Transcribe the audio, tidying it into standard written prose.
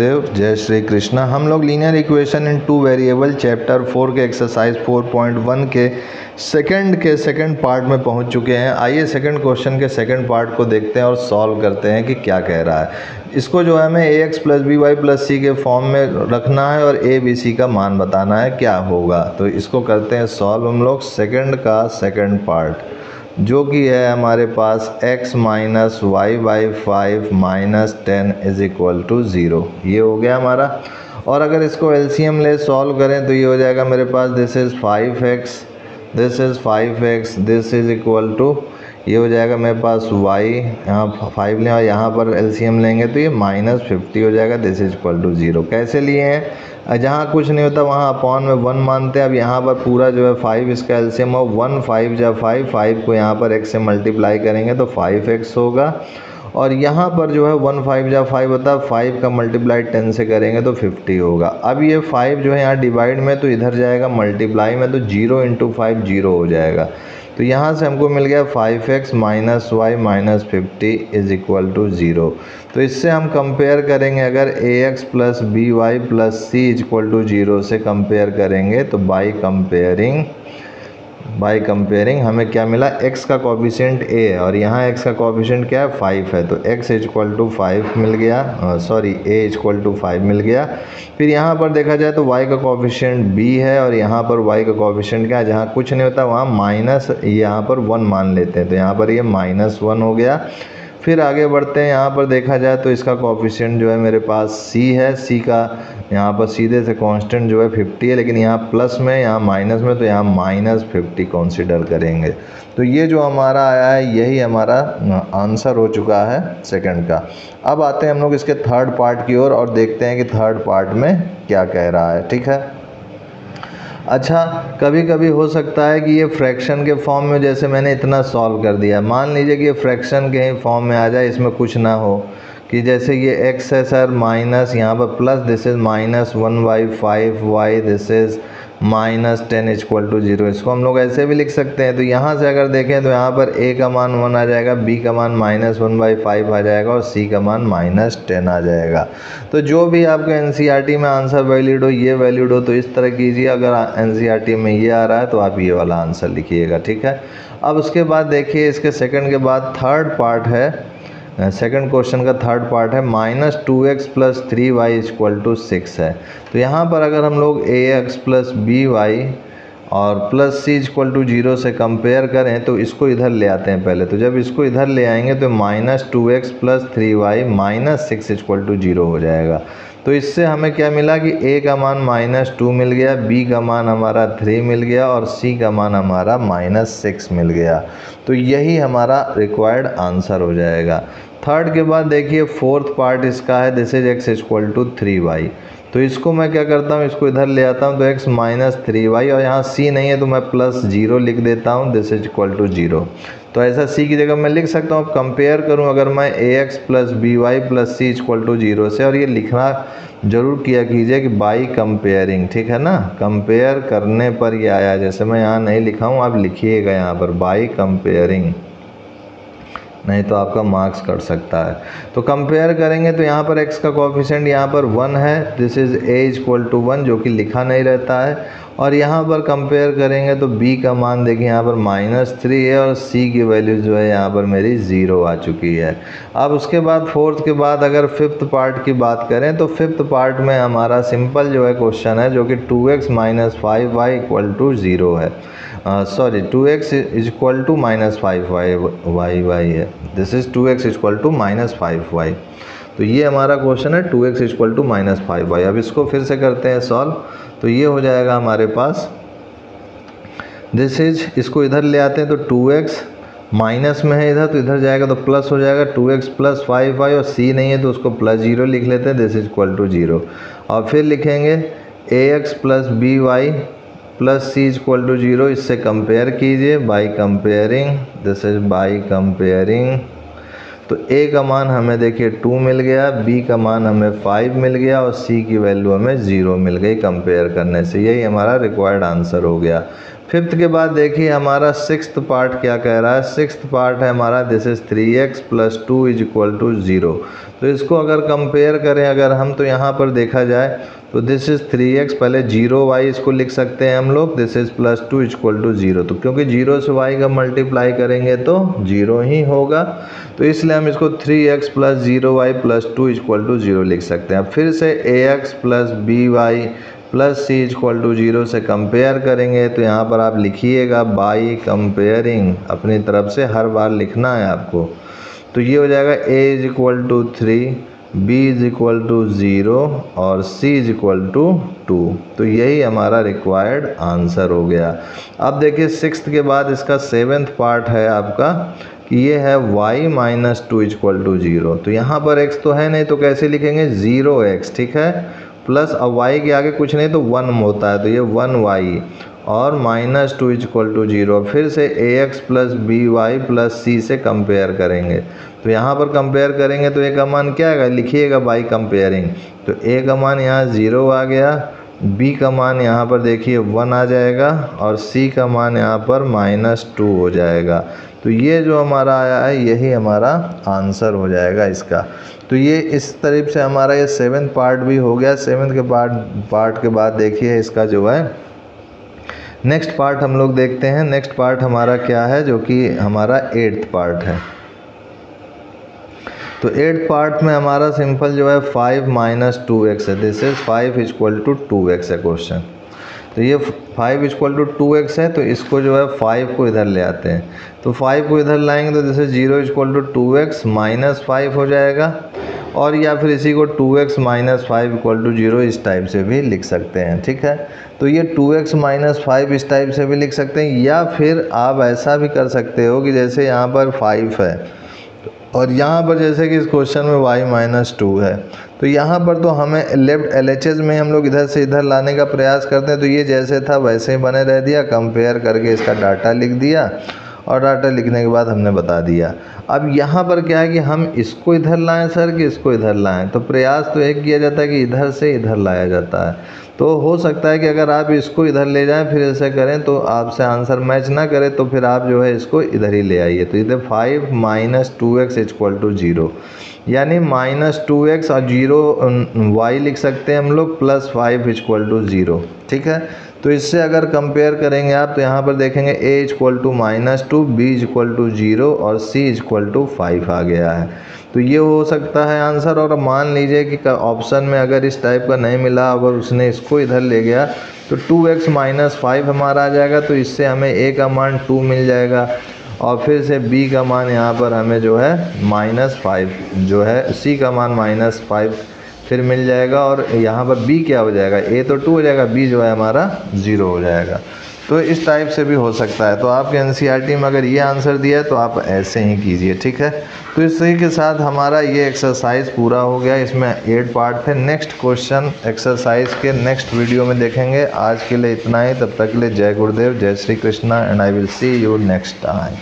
गुरुदेव, जय श्री कृष्ण। हम लोग linear equation in two variable chapter 4 के एक्सरसाइज 4.1 के सेकंड पार्ट में पहुंच चुके हैं। आइए सेकंड क्वेश्चन के सेकंड पार्ट को देखते हैं और सॉल्व करते हैं कि क्या कह रहा है। इसको जो है हमें ax plus B Y plus C के फॉर्म में रखना है और a b c का मान बताना है क्या होगा। तो इसको करते हैं सॉल्व हम लोग। सेकंड का सेकंड पार्ट जो कि है हमारे पास x minus Y by 5 minus 10 is equal to 0, ये हो गया हमारा। और अगर इसको एलसीएम ले सॉल्व करें तो ये हो जाएगा मेरे पास this is 5x, this is 5x, this is equal to ये हो जाएगा मेरे पास y, यहाँ 5 लें और यहाँ पर एलसीएम लेंगे तो ये माइनस 50 हो जाएगा, दिस इज इक्वल टू 0। कैसे लिए हैं, जहाँ कुछ नहीं होता वहाँ अपॉन में 1 मानते हैं। अब यहाँ पर पूरा जो है 5 इसका एलसीएम हो 1, 5 जा 5, 5 को यहाँ पर x से मल्टीप्लाई करेंगे तो 5x होगा। और यहाँ पर जो है 1, 5 जा 5 होता है, 5 का मल्टीप्लाई 10 से करेंगे तो 50 होगा। अब ये 5 जो है यहाँ डिवाइड में तो इधर जाएगा मल्टीप्लाई में, तो 0 इंटू 5 0 हो जाएगा। तो यहाँ से हमको मिल गया 5x minus Y minus 50 is equal to 0। तो इससे हम कंपेयर करेंगे, अगर ax plus B Y plus C is equal to 0 से कंपेयर करेंगे तो बाई कंपेयरिंग हमें क्या मिला, x का कोफिशिएंट a है और यहाँ x का कोफिशिएंट क्या है 5 है, तो x इज इक्वल टू 5 मिल गया, a इज इक्वल टू 5 मिल गया। फिर यहाँ पर देखा जाए तो y का कोफिशिएंट b है और यहाँ पर y का कोफिशिएंट क्या है, जहाँ कुछ नहीं होता वहाँ माइनस यहाँ पर 1 मान लेते हैं, तो यहाँ पर ये -1 हो गया। फिर आगे बढ़ते हैं, यहाँ पर देखा जाए तो इसका कोफिशिएंट जो है मेरे पास c है, c का यहाँ पर सीधे से कांस्टेंट जो है 50 है, लेकिन यहाँ प्लस में यहाँ माइनस में तो यहाँ -50 कंसीडर करेंगे। तो ये जो हमारा आया है यही हमारा आंसर हो चुका है सेकंड का। अब आते हैं हम लोग इसके थर्ड पार्ट की ओर और देखते हैं कि थर्ड पार्ट में क्या कह रहा है। ठीक है, अच्छा कभी कभी हो सकता है कि ये फ्रैक्शन के फॉर्म में, जैसे मैंने इतना सॉल्व कर दिया, मान लीजिए कि ये फ्रैक्शन के ही फॉर्म में आ जाए, इसमें कुछ ना हो कि जैसे ये x है सर माइनस यहाँ पर plus this is -1/5y, this is -10 is equal to 0। इसको हम लोग ऐसे भी लिख सकते हैं। तो यहाँ से अगर देखें तो यहाँ पर a का मान 1 आ जाएगा, b का मान -1/5 आ जाएगा और c का मान -10 आ जाएगा। तो जो भी आपको एनसीईआरटी में आंसर वैलिड हो, ये वैलिड हो तो इस तरह कीजिए। अगर एनसीईआरटी में ये आ रहा है तो आप ये वाला आंसर लिखिएगा। ठीक है, अब उसके बाद देखिए इसके सेकंड के बाद थर्ड पार्ट है, सेकंड क्वेश्चन का थर्ड पार्ट है -2x plus 3y is equal to 6 है। तो यहाँ पर अगर हम लोग ax प्लस बी वाई और plus C is equal to 0 से कंपेयर करें तो इसको इधर ले आते हैं पहले। तो जब इसको इधर ले आएंगे तो -2x plus 3y minus 6 is equal to 0 हो जाएगा। तो इससे हमें क्या मिला कि a का मान -2 मिल गया, b का मान हमारा 3 मिल गया और c का मान हमारा -6 मिल गया। तो यही हमारा रिक्वायर्ड आंसर हो जाएगा। थर्ड के बाद देखिए फोर्थ पार्ट इसका है, this is x equal to 3y। तो इसको मैं क्या करता हूँ, इसको इधर ले आता हूँ तो x माइनस 3y और यहाँ c नहीं है तो मैं +0 लिख देता हूँ, दिस इज इक्वल टू 0। तो ऐसा c की जगह मैं लिख सकता हूँ। अब कंपेयर करूँ अगर मैं ax plus B Y plus C equal to 0 से, और ये लिखना जरूर किया कीजिए कि बाई कंपेयरिंग, ठीक है ना, कंपेयर करने पर ये आया। जैसे मैं यहाँ नहीं लिखा हूँ, आप लिखिएगा यहाँ पर बाई कंपेयरिंग, नहीं तो आपका मार्क्स कट सकता है। तो कंपेयर करेंगे तो यहाँ पर x का कोफिशिएंट यहाँ पर 1 है, this is a equal to 1 जो कि लिखा नहीं रहता है। और यहाँ पर कंपेयर करेंगे तो b का मान देखिए यहाँ पर -3 है और c की वैल्यू जो है यहाँ पर मेरी 0 आ चुकी है। अब उसके बाद फोर्थ के बाद अगर फिफ्थ पार्ट की बात करें तो फिफ्थ पार्ट में हमारा सिंपल जो है क्वेश्चन है जो कि 2x minus 5y equal to 0 है। 2x is equal to -5y है, this is 2x equal to -5y। तो ये हमारा क्वेश्चन है 2x इक्वल टू -5y। अब इसको फिर से करते हैं सॉल्व। तो ये हो जाएगा हमारे पास, दिस इज, इसको इधर ले आते हैं तो 2x माइनस में है इधर तो इधर जाएगा तो प्लस हो जाएगा, 2x प्लस 5y और c नहीं है तो उसको +0 लिख लेते हैं, दिस इज इक्वल टू 0। और फिर लिखेंगे ax plus B Y plus C equal to 0, इससे कंपेयर कीजिए by comparing, this is by comparing. तो a का मान हमें देखिए 2 मिल गया, b का मान हमें 5 मिल गया और c की वैल्यू हमें 0 मिल गई कंपेयर करने से। यही हमारा रिक्वायर्ड आंसर हो गया। फिफ्थ के बाद देखिए हमारा सिक्स्थ पार्ट क्या कह रहा है। सिक्स्थ पार्ट है हमारा दिस इज़ 3x + 2 = 0। तो इसको अगर कंपेयर करें अगर हम, तो यहाँ पर देखा जाए तो दिस इज़ 3x, पहले 0y इसको लिख सकते हैं हम लोग, दिस इज़ +2 = 0। तो क्योंकि 0 से y का मल्टीप्लाई करेंगे तो 0 ही होगा, तो इसलिए हम इसको 3x + 0y + 2 = 0 लिख सकते हैं। फिर से ax + by + c = 0 से कंपेयर करेंगे, तो यहाँ पर आप लिखिएगा बाई कंपेयरिंग, अपनी तरफ से हर बार लिखना है आपको। तो ये हो जाएगा a = 3, b = 0 और c = 2। तो यही हमारा रिक्वायर्ड आंसर हो गया। अब देखिए सिक्स्थ के बाद इसका सेवेंथ पार्ट है आपका कि ये है y - 2 = 0। तो यहाँ पर x तो है नहीं, तो कैसे लिखेंगे 0x, ठीक है, प्लस अब y के आगे कुछ नहीं तो 1 होता है, तो ये 1y और -2 = 0। फिर से ax + by + c से कंपेयर करेंगे, तो यहाँ पर कंपेयर करेंगे तो a का मान क्या आएगा, लिखिएगा बाई कंपेयरिंग। तो a का मान यहाँ 0 आ गया, b का मान यहाँ पर देखिए 1 आ जाएगा और c का मान यहाँ पर -2 हो जाएगा। तो ये जो हमारा आया है यही हमारा आंसर हो जाएगा इसका। तो ये इस तरीके से हमारा ये सेवेंथ पार्ट भी हो गया। सेवेंथ के पार्ट के बाद देखिए इसका जो है नेक्स्ट पार्ट हम लोग देखते हैं। नेक्स्ट पार्ट हमारा क्या है, जो कि हमारा एट्थ पार्ट है। तो एट्थ पार्ट में हमारा सिंपल जो है 5 - 2x है, दिस इज 5 = 2x है क्वेश्चन। तो ये 5 = 2x है, तो इसको जो है 5 को इधर ले आते हैं। तो 5 को इधर लाएंगे तो जैसे 0 = 2x - 5 हो जाएगा, और या फिर इसी को 2x - 5 = 0 इस टाइप से भी लिख सकते हैं, ठीक है। तो ये 2x - 5 इस टाइप से भी लिख सकते हैं, या फिर आप ऐसा भी कर सकते हो कि जैसे यहाँ पर 5 है और यहाँ पर जैसे कि इस क्वेश्चन में y - 2 है, तो यहाँ पर तो हमें लेफ्ट LHS में हम लोग इधर से इधर लाने का प्रयास करते हैं। तो ये जैसे था वैसे ही बने रह दिया, कंपेयर करके इसका डाटा लिख दिया और डाटा लिखने के बाद हमने बता दिया। अब यहाँ पर क्या है कि हम इसको इधर लाएं सर कि इसको इधर लाएं, तो प्रयास तो एक किया जाता है कि इधर से इधर लाया जाता है। तो हो सकता है कि अगर आप इसको इधर ले जाएं फिर ऐसे करें तो आपसे आंसर मैच ना करे, तो फिर आप जो है इसको इधर ही ले आइए। तो इधर 5 - 2x = 0, यानी -2x और 0 y लिख सकते हैं हम लोग, +5 = 0, ठीक है। तो इससे अगर कंपेयर करेंगे आप तो यहाँ पर देखेंगे a = -2, b = 0 और c = 5 आ गया है। तो ये हो सकता है आंसर। और मान लीजिए कि ऑप्शन में अगर इस टाइप का नहीं मिला, अगर उसने इसको इधर ले गया तो 2x - 5 हमारा आ जाएगा। तो इससे हमें a का मान 2 मिल जाएगा और फिर से b का मान यहाँ पर हमें जो है -5 जो है, c का मान -5 फिर मिल जाएगा, और यहाँ पर b क्या हो जाएगा, a तो 2 हो जाएगा, b जो है हमारा 0 हो जाएगा। तो इस टाइप से भी हो सकता है। तो आपके NCERT में अगर ये आंसर दिया है तो आप ऐसे ही कीजिए, ठीक है। तो इसी के साथ हमारा ये एक्सरसाइज पूरा हो गया। इसमें 8 पार्ट थे। नेक्स्ट क्वेश्चन एक्सरसाइज के नेक्स्ट वीडियो में देखेंगे। आज के लिए इतना ही, तब तक के लिए जय गुरुदेव, जय Shri Krishna, and I will see you next time.